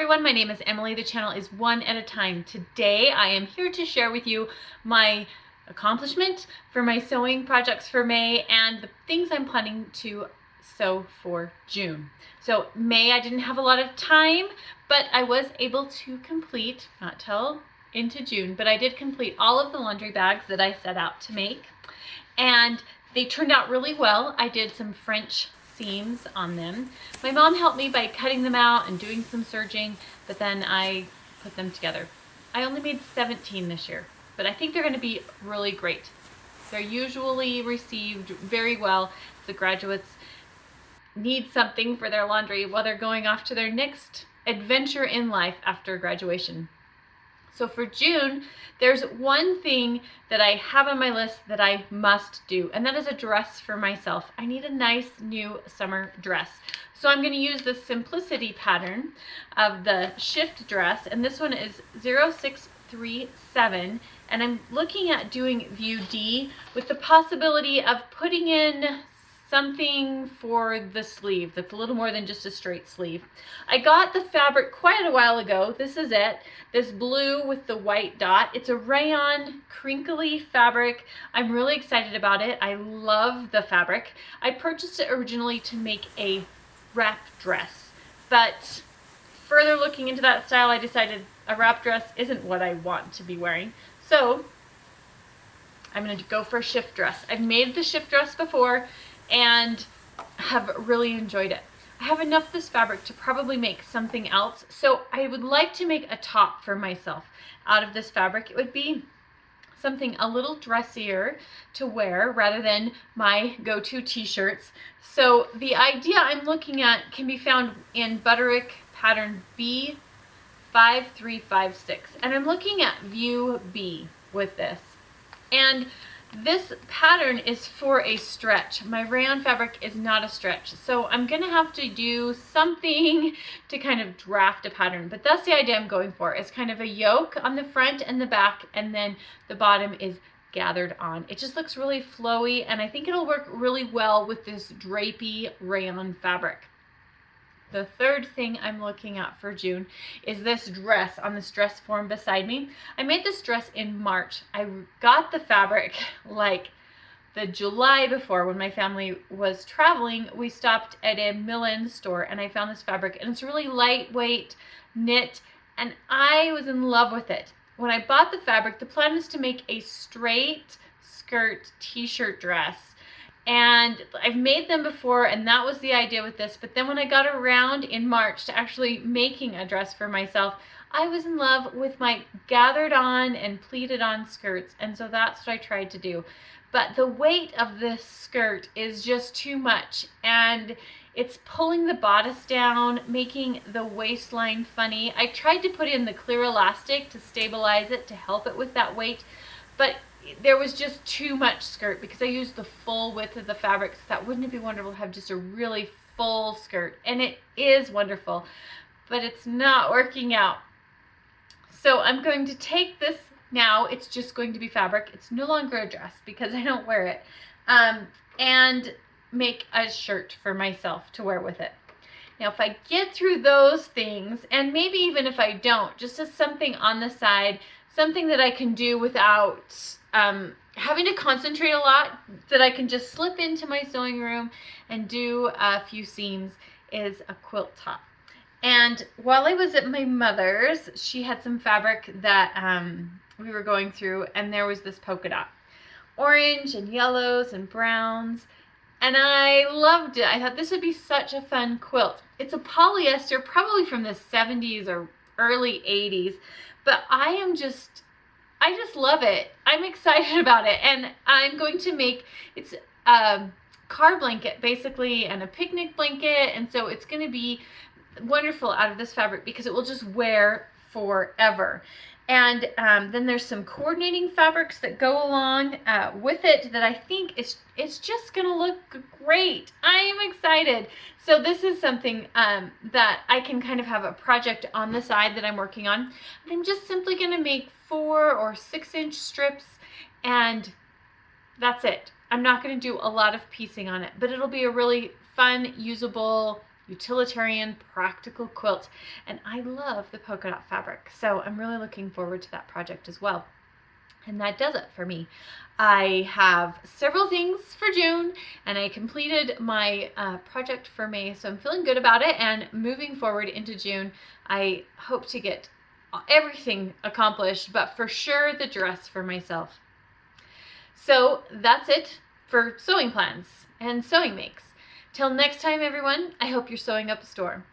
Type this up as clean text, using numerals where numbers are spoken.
everyone, my name is Emily. The channel is One at a Time. Today I am here to share with you my accomplishment for my sewing projects for May and the things I'm planning to sew for June. So May I didn't have a lot of time, but I was able to complete, not till into June, but I did complete all of the laundry bags that I set out to make, and they turned out really well. I did some French seams on them. My mom helped me by cutting them out and doing some serging, but then I put them together. I only made 17 this year, but I think they're going to be really great. They're usually received very well. The graduates need something for their laundry while they're going off to their next adventure in life after graduation. So for June, there's one thing that I have on my list that I must do, and that is a dress for myself. I need a nice new summer dress. So I'm going to use the Simplicity pattern of the shift dress, and this one is 0637, and I'm looking at doing view D with the possibility of putting in something for the sleeve that's a little more than just a straight sleeve. I got the fabric quite a while ago. This is it. This blue with the white dot. It's a rayon, crinkly fabric. I'm really excited about it. I love the fabric. I purchased it originally to make a wrap dress, but further looking into that style, I decided a wrap dress isn't what I want to be wearing. So I'm going to go for a shift dress. I've made the shift dress before and have really enjoyed it. I have enough of this fabric to probably make something else, so I would like to make a top for myself out of this fabric. It would be something a little dressier to wear rather than my go-to t-shirts. So the idea I'm looking at can be found in Butterick pattern B5356, and I'm looking at view B with this. And this pattern is for a stretch. My rayon fabric is not a stretch, so I'm going to have to do something to kind of draft a pattern. But that's the idea I'm going for. It's kind of a yoke on the front and the back, and then the bottom is gathered on. It just looks really flowy, and I think it'll work really well with this drapey rayon fabric. The third thing I'm looking at for June is this dress on this dress form beside me. I made this dress in March. I got the fabric like the July before when my family was traveling. We stopped at a mill-end store and I found this fabric, and it's really lightweight knit, and I was in love with it. When I bought the fabric, the plan was to make a straight skirt t-shirt dress. And I've made them before, and that was the idea with this. But then when I got around in March to actually making a dress for myself, I was in love with my gathered on and pleated on skirts. And so that's what I tried to do. But the weight of this skirt is just too much, and it's pulling the bodice down, making the waistline funny. I tried to put in the clear elastic to stabilize it, to help it with that weight, but there was just too much skirt because I used the full width of the fabric. So that wouldn't it be wonderful to have just a really full skirt? And it is wonderful, but it's not working out. So I'm going to take this now. It's just going to be fabric. It's no longer a dress because I don't wear it. And make a shirt for myself to wear with it. Now, if I get through those things, and maybe even if I don't, just as something on the side, something that I can do without having to concentrate a lot, that I can just slip into my sewing room and do a few seams, is a quilt top. And while I was at my mother's, she had some fabric that we were going through, and there was this polka dot. Orange and yellows and browns. And I loved it. I thought this would be such a fun quilt. It's a polyester, probably from the 70s or early 80s, but I just love it. I'm excited about it, and I'm going to make, it's a car blanket basically and a picnic blanket, and so it's going to be wonderful out of this fabric because it will just wear forever. And then there's some coordinating fabrics that go along with it that I think it's just going to look great. I am excited. So this is something that I can kind of have a project on the side that I'm working on. And I'm just simply going to make 4 or 6 inch strips, and that's it. I'm not going to do a lot of piecing on it, but it'll be a really fun, usable utilitarian, practical quilt. And I love the polka dot fabric, so I'm really looking forward to that project as well. And that does it for me. I have several things for June, and I completed my project for May, so I'm feeling good about it. And moving forward into June, I hope to get everything accomplished, but for sure the dress for myself. So that's it for sewing plans and sewing makes. Till next time, everyone, I hope you're sewing up a storm.